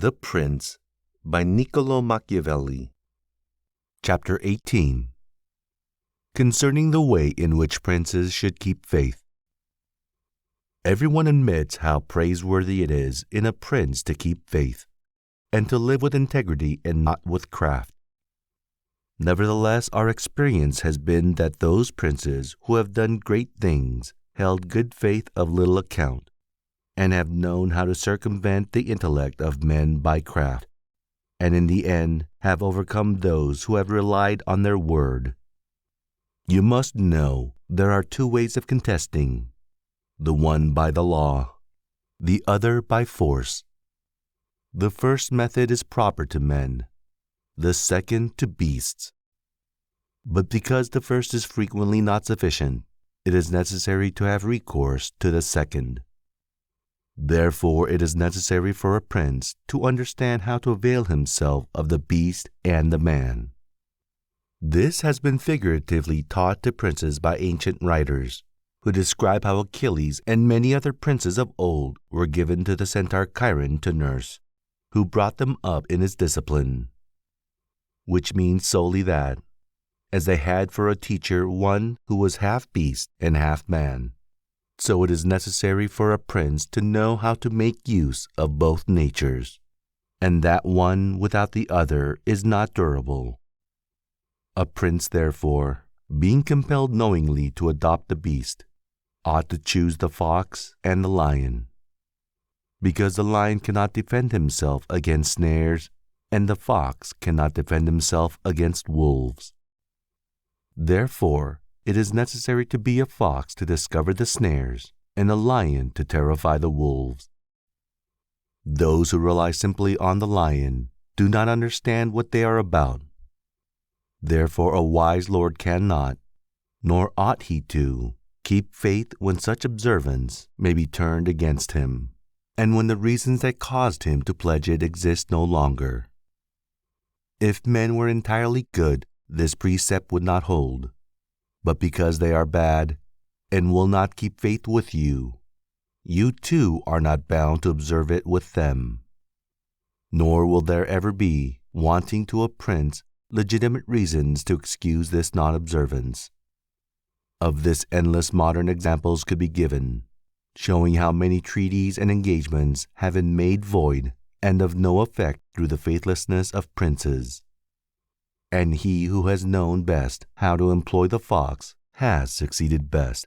The Prince by Niccolo Machiavelli. Chapter 18. Concerning the way in which princes should keep faith. Everyone admits how praiseworthy it is in a prince to keep faith, and to live with integrity and not with craft. Nevertheless, our experience has been that those princes who have done great things held good faith of little account, and have known how to circumvent the intellect of men by craft, and in the end have overcome those who have relied on their word. You must know there are two ways of contesting, the one by the law, the other by force. The first method is proper to men, the second to beasts. But because the first is frequently not sufficient, it is necessary to have recourse to the second. Therefore, it is necessary for a prince to understand how to avail himself of the beast and the man. This has been figuratively taught to princes by ancient writers, who describe how Achilles and many other princes of old were given to the centaur Chiron to nurse, who brought them up in his discipline. Which means solely that, as they had for a teacher one who was half beast and half man, so it is necessary for a prince to know how to make use of both natures, and that one without the other is not durable. A prince, therefore, being compelled knowingly to adopt the beast, ought to choose the fox and the lion, because the lion cannot defend himself against snares, and the fox cannot defend himself against wolves. Therefore, it is necessary to be a fox to discover the snares, and a lion to terrify the wolves. Those who rely simply on the lion do not understand what they are about. Therefore, a wise lord cannot, nor ought he to, keep faith when such observance may be turned against him, and when the reasons that caused him to pledge it exist no longer. If men were entirely good, this precept would not hold. But because they are bad, and will not keep faith with you, you too are not bound to observe it with them. Nor will there ever be, wanting to a prince, legitimate reasons to excuse this non-observance. Of this endless modern examples could be given, showing how many treaties and engagements have been made void and of no effect through the faithlessness of princes. And he who has known best how to employ the fox has succeeded best.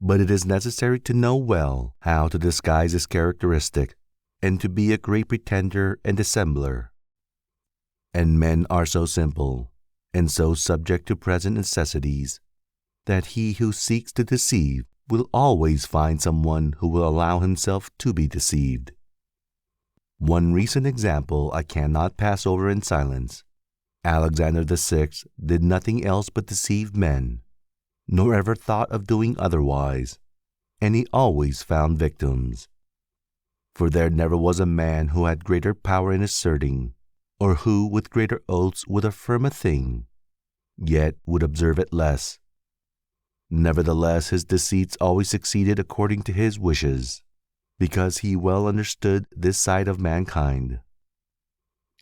But it is necessary to know well how to disguise this characteristic, and to be a great pretender and dissembler. And men are so simple, and so subject to present necessities, that he who seeks to deceive will always find someone who will allow himself to be deceived. One recent example I cannot pass over in silence. Alexander VI did nothing else but deceive men, nor ever thought of doing otherwise, and he always found victims. For there never was a man who had greater power in asserting, or who with greater oaths would affirm a thing, yet would observe it less. Nevertheless, his deceits always succeeded according to his wishes, because he well understood this side of mankind.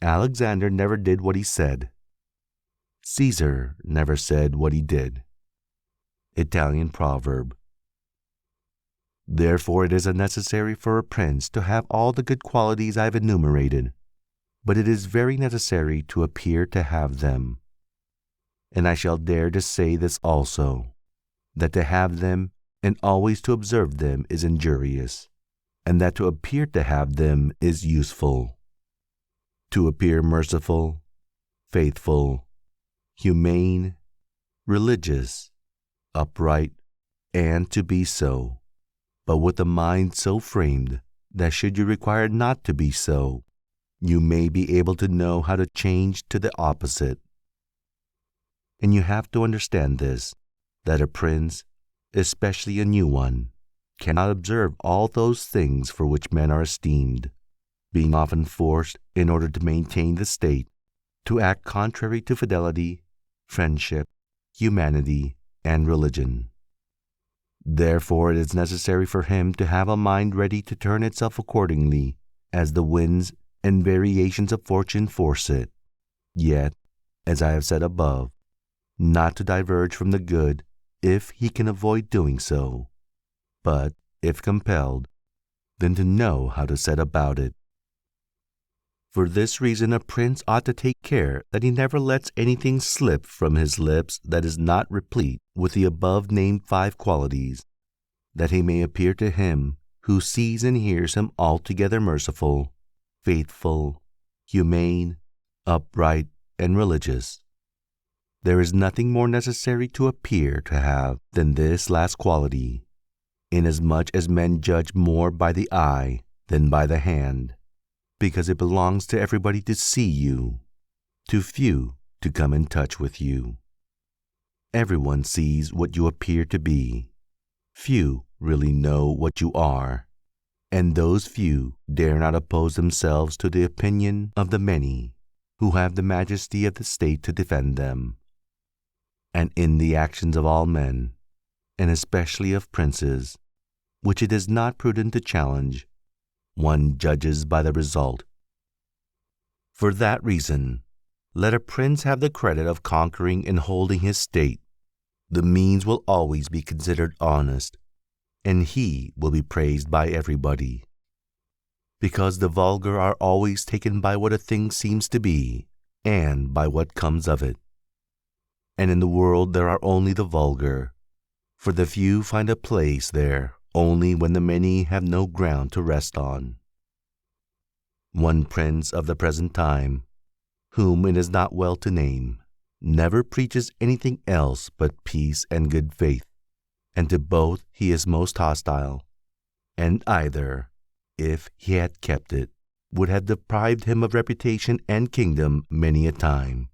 Alexander never did what he said. Caesar never said what he did. Italian proverb. Therefore, it is unnecessary for a prince to have all the good qualities I have enumerated, but it is very necessary to appear to have them. And I shall dare to say this also, that to have them and always to observe them is injurious, and that to appear to have them is useful. To appear merciful, faithful, humane, religious, upright, and to be so, but with a mind so framed that should you require not to be so, you may be able to know how to change to the opposite. And you have to understand this, that a prince, especially a new one, cannot observe all those things for which men are esteemed, being often forced, in order to maintain the state, to act contrary to fidelity, friendship, humanity, and religion. Therefore, it is necessary for him to have a mind ready to turn itself accordingly as the winds and variations of fortune force it, yet, as I have said above, not to diverge from the good if he can avoid doing so, but, if compelled, then to know how to set about it. For this reason a prince ought to take care that he never lets anything slip from his lips that is not replete with the above-named 5 qualities, that he may appear to him who sees and hears him altogether merciful, faithful, humane, upright, and religious. There is nothing more necessary to appear to have than this last quality, inasmuch as men judge more by the eye than by the hand, because it belongs to everybody to see you, to few to come in touch with you. Everyone sees what you appear to be. Few really know what you are, and those few dare not oppose themselves to the opinion of the many who have the majesty of the state to defend them. And in the actions of all men, and especially of princes, which it is not prudent to challenge, one judges by the result. For that reason, let a prince have the credit of conquering and holding his state. The means will always be considered honest, and he will be praised by everybody. Because the vulgar are always taken by what a thing seems to be, and by what comes of it. And in the world there are only the vulgar, for the few find a place there only when the many have no ground to rest on. One prince of the present time, whom it is not well to name, never preaches anything else but peace and good faith, and to both he is most hostile, and either, if he had kept it, would have deprived him of reputation and kingdom many a time.